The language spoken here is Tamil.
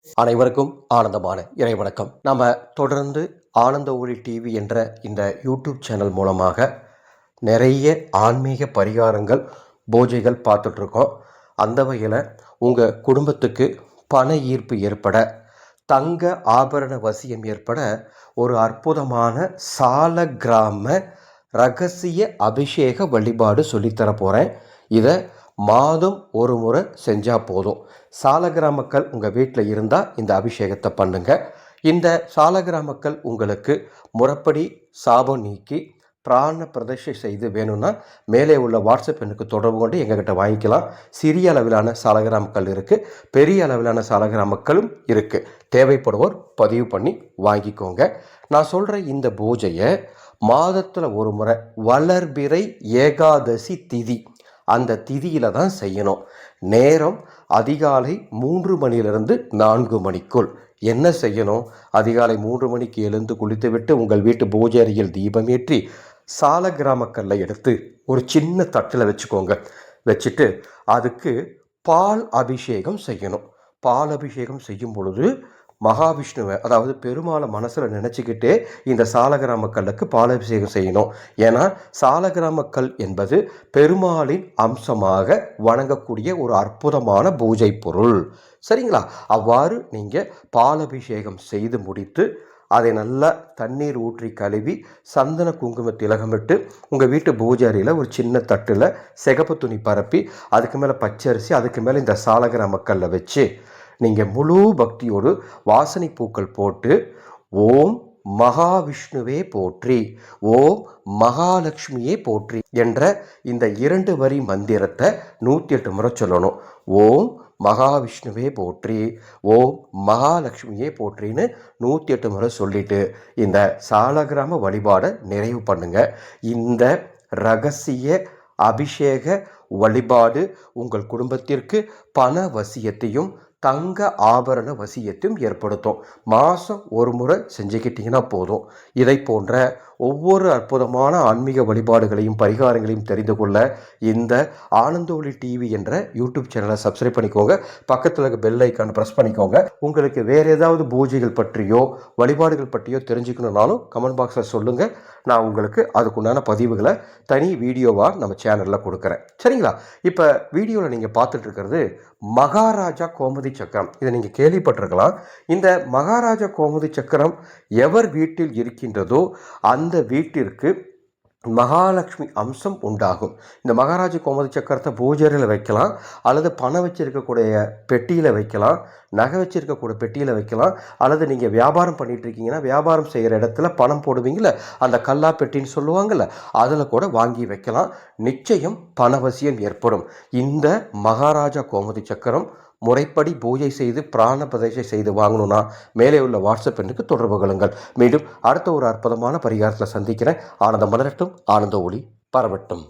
அனைவருக்கும் ஆனந்தமான இறைவணக்கம். நம்ம தொடர்ந்து ஆனந்த ஒளி டிவி என்ற இந்த யூடியூப் சேனல் மூலமாக நிறைய ஆன்மீக பரிகாரங்கள், பூஜைகள் பார்த்துட்ருக்கோம். அந்த வகையில் உங்கள் குடும்பத்துக்கு பண ஈர்ப்பு ஏற்பட, தங்க ஆபரண வசியம் ஏற்பட ஒரு அற்புதமான சால கிராம ரகசிய அபிஷேக வழிபாடு சொல்லித்தர போகிறேன். இதை மாதம் ஒரு முறை செஞ்சால் போதும். சாலகிராமக்கள் உங்கள் வீட்டில் இருந்தால் இந்த அபிஷேகத்தை பண்ணுங்கள். இந்த சாலகிராமக்கள் உங்களுக்கு முறைப்படி சாபம் நீக்கி பிராண பிரதிஷ்டை செய்து வேணும்னா மேலே உள்ள வாட்ஸ்அப் எண்ணுக்கு தொடர்பு கொண்டு எங்ககிட்ட வாங்கிக்கலாம். சிறிய அளவிலான சாலகிராமக்கள் இருக்குது, பெரிய அளவிலான சாலகிராமக்களும் இருக்குது. தேவைப்படுவோர் பதிவு பண்ணி வாங்கிக்கோங்க. நான் சொல்கிற இந்த பூஜையை மாதத்தில் ஒரு முறை வளர்பிறை ஏகாதசி திதி, அந்த திதியில் தான் செய்யணும். நேரம் அதிகாலை 3 மணிலிருந்து 4 மணிக்குள். என்ன செய்யணும்? அதிகாலை 3 மணிக்கு எழுந்து குளித்துவிட்டு உங்கள் வீட்டு பூஜை அறையில் தீபம் ஏற்றி சால கிராமக்கல்லை எடுத்து ஒரு சின்ன தட்டில் வச்சுக்கோங்க. வச்சுட்டு அதுக்கு பால் அபிஷேகம் செய்யணும். பால் அபிஷேகம் செய்யும் பொழுது மகாவிஷ்ணுவை, அதாவது பெருமாளை மனசில் நினச்சிக்கிட்டே இந்த சாலகிராமக்கல்லுக்கு பாலாபிஷேகம் செய்யணும். ஏன்னா சாலகிராமக்கல் என்பது பெருமாளின் அம்சமாக வணங்கக்கூடிய ஒரு அற்புதமான பூஜை பொருள். சரிங்களா? அவ்வாறு நீங்கள் பாலாபிஷேகம் செய்து முடித்து அதை நல்லா தண்ணீர் ஊற்றி கழுவி சந்தன குங்கும திலகமிட்டு உங்கள் வீட்டு பூஜை அறையில் ஒரு சின்ன தட்டில் சிகப்பு துணி பரப்பி அதுக்கு மேலே பச்சரிசி, அதுக்கு மேலே இந்த சாலகிராமக்கல்லை வச்சு நீங்கள் முழு பக்தியோடு வாசனை பூக்கள் போட்டு ஓம் மகாவிஷ்ணுவே போற்றி, ஓம் மகாலட்சுமியே போற்றி என்ற இந்த 2 வரி மந்திரத்தை 108 முறை சொல்லணும். ஓம் மகாவிஷ்ணுவே போற்றி, ஓம் மகாலட்சுமியே போற்றின்னு 108 முறை சொல்லிட்டு இந்த சாலகிராம வழிபாடை நிறைவு பண்ணுங்க. இந்த ரகசிய அபிஷேக வழிபாடு உங்கள் குடும்பத்திற்கு பண வசியத்தையும் தங்க ஆபரண வசியத்தையும் ஏற்படுத்தும். மாதம் ஒரு முறை செஞ்சுக்கிட்டிங்கன்னா போதும். இதை போன்ற ஒவ்வொரு அற்புதமான ஆன்மீக வழிபாடுகளையும் பரிகாரங்களையும் தெரிந்து கொள்ள இந்த ஆனந்த ஒளி டிவி என்ற யூடியூப் சேனலை சப்ஸ்கிரைப் பண்ணிக்கோங்க. பக்கத்தில் இருக்க பெல் ஐக்கானை ப்ரெஸ் பண்ணிக்கோங்க. உங்களுக்கு வேறு ஏதாவது பூஜைகள் பற்றியோ வழிபாடுகள் பற்றியோ தெரிஞ்சுக்கணுன்னாலும் கமெண்ட் பாக்ஸில் சொல்லுங்கள். நான் உங்களுக்கு அதுக்குண்டான பதிவுகளை தனி வீடியோவாக நம்ம சேனலில் கொடுக்குறேன். சரிங்களா? இப்போ வீடியோவில் நீங்கள் பார்த்துட்டு இருக்கிறது மகாராஜா கோமதி சக்கரம். இதை நீங்கள் கேள்விப்பட்டிருக்கலாம். இந்த மகாராஜா கோமதி சக்கரம் எவர் வீட்டில் இருக்கின்றதோ அந்த வீட்டிற்கு மகாலட்சுமி அம்சம் உண்டாகும். இந்த மகாராஜா கோமதி சக்கரத்தை பூஜையில் வைக்கலாம், அல்லது பணம் வச்சிருக்கக்கூடிய பெட்டியில் வைக்கலாம், நகை வச்சிருக்கக்கூடிய பெட்டியில் வைக்கலாம், அல்லது நீங்கள் வியாபாரம் பண்ணிட்டு இருக்கீங்கன்னா வியாபாரம் செய்கிற இடத்துல பணம் போடுவீங்கள, அந்த கல்லா பெட்டின்னு சொல்லுவாங்கள்ல, அதில் கூட வாங்கி வைக்கலாம். நிச்சயம் பணவசியம் ஏற்படும். இந்த மகாராஜா கோமதி சக்கரம் முறைப்படி பூஜை செய்து பிராண பிரதிஷ்டை செய்து வாங்கணும்னா மேலே உள்ள வாட்ஸ்அப் எண்ணுக்கு தொடர்பு கொள்ளுங்கள். மீண்டும் அடுத்த ஒரு அற்புதமான பரிகாரத்தில் சந்திக்கிறேன். ஆனந்தம் மலரட்டும், ஆனந்த ஒளி பரவட்டும்.